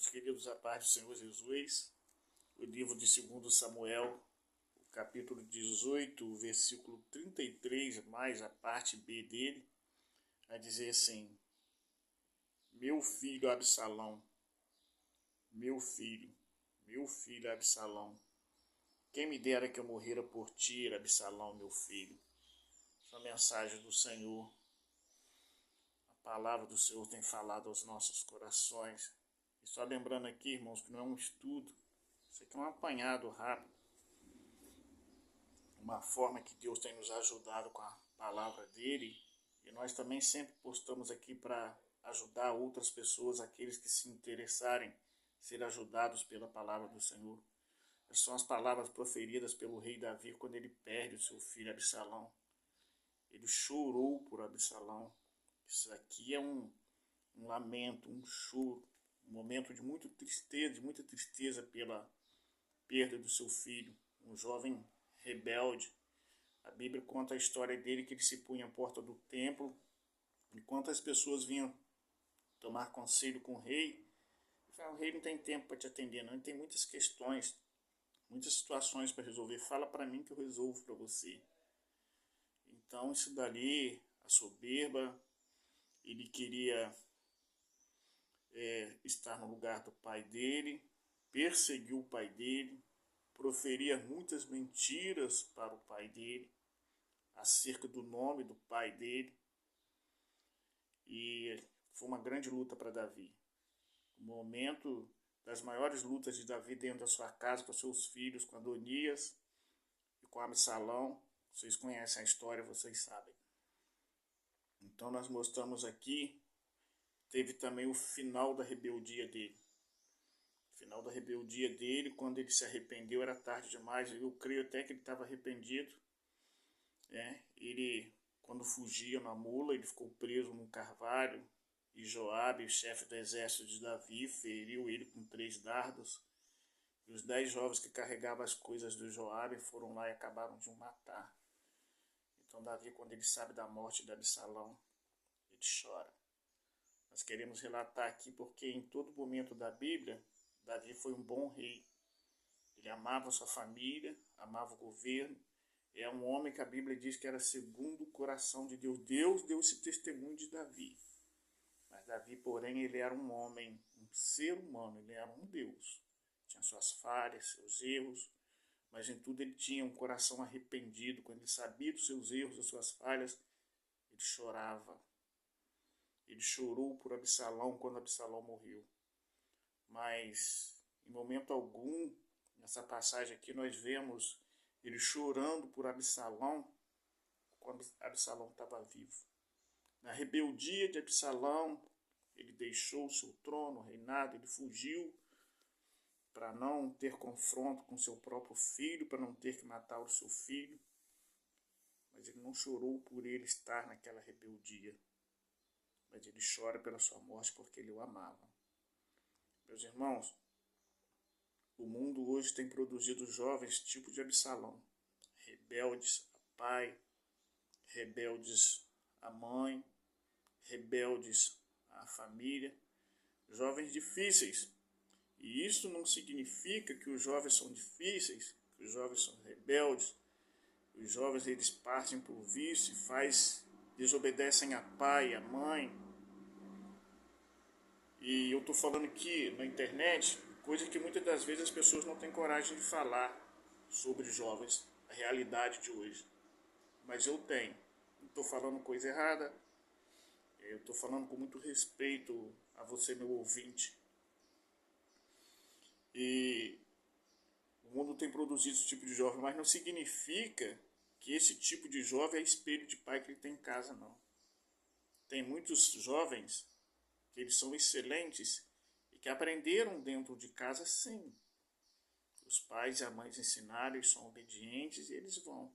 Meus queridos, a paz do Senhor Jesus, o livro de 2 Samuel, o capítulo 18, o versículo 33, mais a parte B dele, vai dizer assim: meu filho Absalão, meu filho Absalão, quem me dera que eu morrera por ti, Absalão, meu filho. Essa é a mensagem do Senhor. A palavra do Senhor tem falado aos nossos corações. E só lembrando aqui, irmãos, que não é um estudo, isso aqui é um apanhado rápido. Uma forma que Deus tem nos ajudado com a palavra dele. E nós também sempre postamos aqui para ajudar outras pessoas, aqueles que se interessarem, ser ajudados pela palavra do Senhor. Essas são as palavras proferidas pelo rei Davi quando ele perde o seu filho Absalão. Ele chorou por Absalão. Isso aqui é um lamento, um choro, um momento de muita tristeza pela perda do seu filho, um jovem rebelde. A Bíblia conta a história dele, que ele se punha à porta do templo, enquanto as pessoas vinham tomar conselho com o rei. O rei não tem tempo para te atender, não. Ele tem muitas questões, muitas situações para resolver. Fala para mim que eu resolvo para você. Então isso dali, a soberba, ele queria estar no lugar do pai dele, perseguiu o pai dele, proferia muitas mentiras para o pai dele, acerca do nome do pai dele, e foi uma grande luta para Davi. O momento das maiores lutas de Davi dentro da sua casa, com seus filhos, com Adonias e com Absalão. Vocês conhecem a história, vocês sabem. Então nós mostramos aqui, teve também o final da rebeldia dele. O final da rebeldia dele, quando ele se arrependeu, era tarde demais. Eu creio até que ele estava arrependido. Ele, quando fugia na mula, ele ficou preso num carvalho. E Joabe, o chefe do exército de Davi, feriu ele com 3 dardos. E os 10 jovens que carregavam as coisas do Joabe foram lá e acabaram de o matar. Então Davi, quando ele sabe da morte de Absalão, ele chora. Nós queremos relatar aqui porque em todo momento da Bíblia, Davi foi um bom rei. Ele amava a sua família, amava o governo. É um homem que a Bíblia diz que era segundo o coração de Deus. Deus deu esse testemunho de Davi. Mas Davi, porém, ele era um homem, um ser humano, ele era um Deus. Tinha suas falhas, seus erros, mas em tudo ele tinha um coração arrependido. Quando ele sabia dos seus erros, das suas falhas, ele chorava. Ele chorou por Absalão quando Absalão morreu. Mas, em momento algum, nessa passagem aqui, nós vemos ele chorando por Absalão quando Absalão estava vivo. Na rebeldia de Absalão, ele deixou o seu trono, o reinado, ele fugiu para não ter confronto com seu próprio filho, para não ter que matar o seu filho. Mas ele não chorou por ele estar naquela rebeldia. Mas ele chora pela sua morte porque ele o amava. Meus irmãos, o mundo hoje tem produzido jovens tipo de Absalão. Rebeldes a pai, rebeldes à mãe, rebeldes à família. Jovens difíceis. E isso não significa que os jovens são difíceis, que os jovens são rebeldes. Os jovens, eles partem por vício e desobedecem a pai, a mãe. E eu estou falando aqui na internet, coisa que muitas das vezes as pessoas não têm coragem de falar sobre jovens, a realidade de hoje. Mas eu tenho. Não estou falando coisa errada. Eu estou falando com muito respeito a você, meu ouvinte. E o mundo tem produzido esse tipo de jovem, mas não significa que esse tipo de jovem é espelho de pai que ele tem em casa, não. Tem muitos jovens que eles são excelentes e que aprenderam dentro de casa, sim. Os pais e a mãe ensinaram, eles são obedientes e eles vão.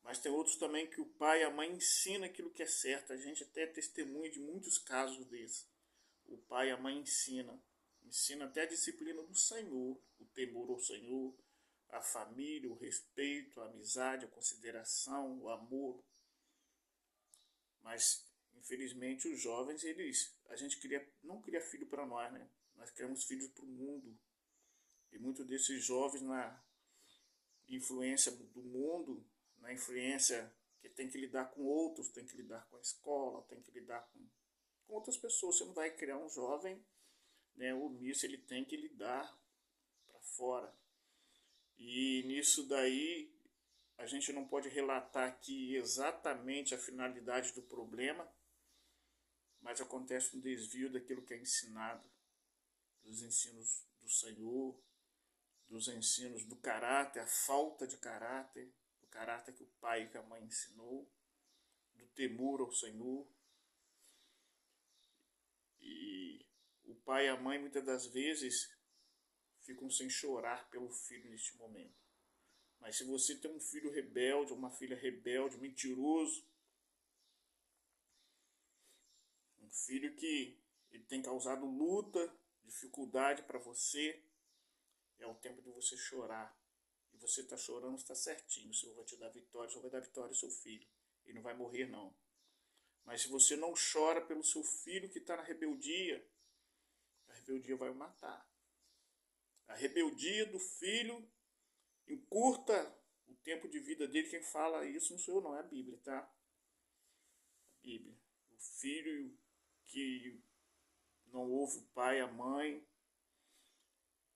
Mas tem outros também que o pai e a mãe ensinam aquilo que é certo. A gente até é testemunha de muitos casos desses. O pai e a mãe ensinam até a disciplina do Senhor, o temor ao Senhor, a família, o respeito, a amizade, a consideração, o amor. Mas, infelizmente, os jovens, a gente não cria filho para nós, né? Nós criamos filhos para o mundo. E muitos desses jovens, na influência do mundo, na influência que tem que lidar com outros, tem que lidar com a escola, tem que lidar com outras pessoas. Você não vai criar um jovem, né, omisso, ele tem que lidar para fora. E nisso daí a gente não pode relatar aqui exatamente a finalidade do problema, mas acontece um desvio daquilo que é ensinado, dos ensinos do Senhor, dos ensinos do caráter, a falta de caráter, do caráter que o pai e que a mãe ensinou, do temor ao Senhor. E o pai e a mãe muitas das vezes ficam sem chorar pelo filho neste momento. Mas se você tem um filho rebelde, uma filha rebelde, mentiroso, um filho que ele tem causado luta, dificuldade para você, é o tempo de você chorar. E você está chorando, está certinho. O Senhor vai te dar vitória, o Senhor vai dar vitória ao seu filho. Ele não vai morrer, não. Mas se você não chora pelo seu filho que está na rebeldia, a rebeldia vai o matar. A rebeldia do filho encurta o tempo de vida dele. Quem fala isso não sou eu, não, é a Bíblia, tá? A Bíblia. O filho que não ouve o pai, a mãe,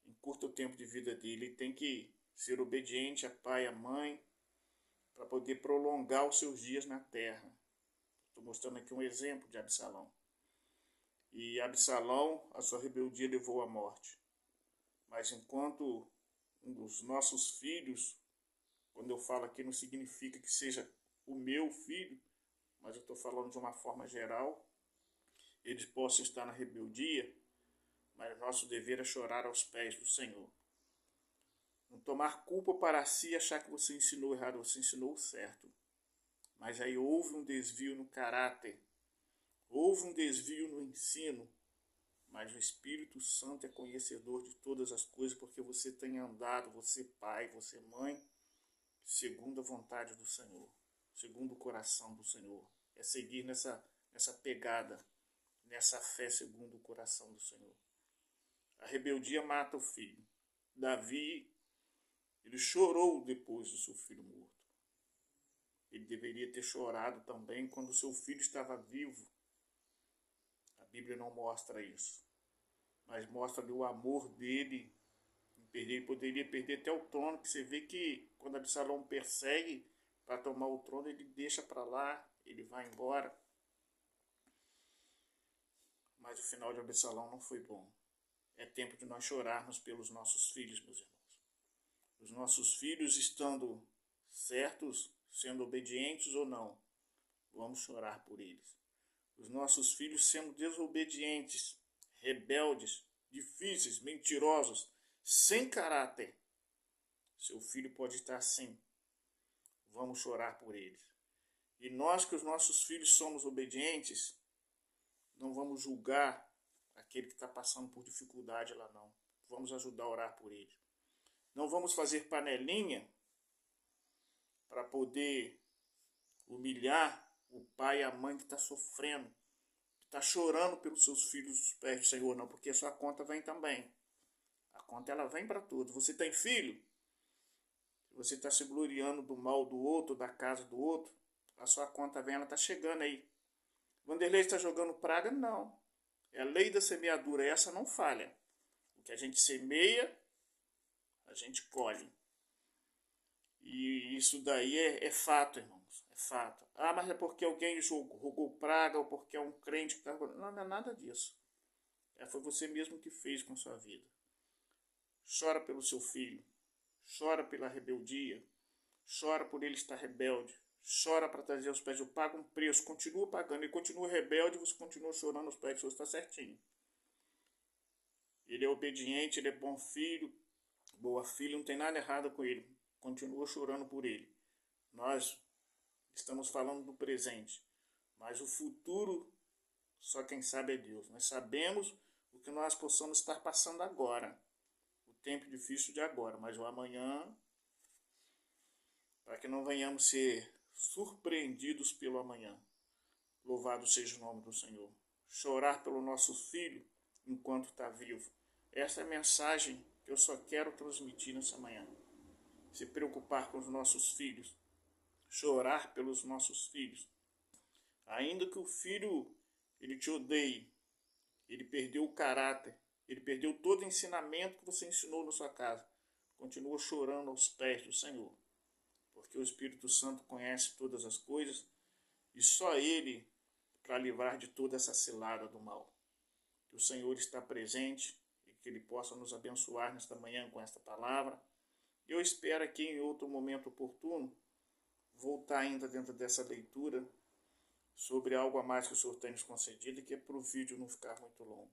encurta o tempo de vida dele. Ele tem que ser obediente a pai e a mãe para poder prolongar os seus dias na terra. Estou mostrando aqui um exemplo de Absalão. E Absalão, a sua rebeldia levou à morte. Mas enquanto um dos nossos filhos, quando eu falo aqui não significa que seja o meu filho, mas eu estou falando de uma forma geral, eles possam estar na rebeldia, mas nosso dever é chorar aos pés do Senhor. Não tomar culpa para si e achar que você ensinou errado, você ensinou certo. Mas aí houve um desvio no caráter, houve um desvio no ensino, mas o Espírito Santo é conhecedor de todas as coisas, porque você tem andado, você pai, você mãe, segundo a vontade do Senhor, segundo o coração do Senhor. É seguir nessa pegada, nessa fé segundo o coração do Senhor. A rebeldia mata o filho. Davi, ele chorou depois do seu filho morto. Ele deveria ter chorado também quando seu filho estava vivo. A Bíblia não mostra isso, mas mostra o amor dele. Ele poderia perder até o trono, que você vê que quando Absalão persegue para tomar o trono, ele deixa para lá, ele vai embora. Mas o final de Absalão não foi bom. É tempo de nós chorarmos pelos nossos filhos, meus irmãos. Os nossos filhos estando certos, sendo obedientes ou não, vamos chorar por eles. Os nossos filhos sendo desobedientes, rebeldes, difíceis, mentirosos, sem caráter, seu filho pode estar assim. Vamos chorar por eles. E nós que os nossos filhos somos obedientes, não vamos julgar aquele que está passando por dificuldade lá, não. Vamos ajudar a orar por ele. Não vamos fazer panelinha para poder humilhar o pai e a mãe que está sofrendo, que está chorando pelos seus filhos dos pés do Senhor, não, porque a sua conta vem também. A conta ela vem para todos. Você tem filho? Você está se gloriando do mal do outro, da casa do outro, a sua conta vem, ela está chegando aí. Vanderlei está jogando praga? Não. É a lei da semeadura, essa não falha. O que a gente semeia, a gente colhe. E isso daí é fato, irmãos. É fato. Ah, mas é porque alguém jogou praga ou porque é um crente que está... Não, não é nada disso. Foi você mesmo que fez com a sua vida. Chora pelo seu filho. Chora pela rebeldia. Chora por ele estar rebelde. Chora para trazer aos pés. Eu pago um preço. Continua pagando. Ele continua rebelde. Você continua chorando aos pés. Você está certinho. Ele é obediente. Ele é bom filho. Boa filha. Não tem nada errado com ele. Continua chorando por ele. Nós estamos falando do presente. Mas o futuro, só quem sabe é Deus. Nós sabemos o que nós possamos estar passando agora. O tempo difícil de agora. Mas o amanhã... para que não venhamos ser surpreendidos pelo amanhã. Louvado seja o nome do Senhor. Chorar pelo nosso filho, enquanto está vivo. Essa é a mensagem que eu só quero transmitir nessa manhã. Se preocupar com os nossos filhos, chorar pelos nossos filhos. Ainda que o filho ele te odeie, ele perdeu o caráter, ele perdeu todo o ensinamento que você ensinou na sua casa, continua chorando aos pés do Senhor, porque o Espírito Santo conhece todas as coisas e só Ele para livrar de toda essa cilada do mal. Que o Senhor está presente e que Ele possa nos abençoar nesta manhã com esta palavra. Eu espero aqui em outro momento oportuno voltar ainda dentro dessa leitura sobre algo a mais que o Senhor tem nos concedido, que é para o vídeo não ficar muito longo.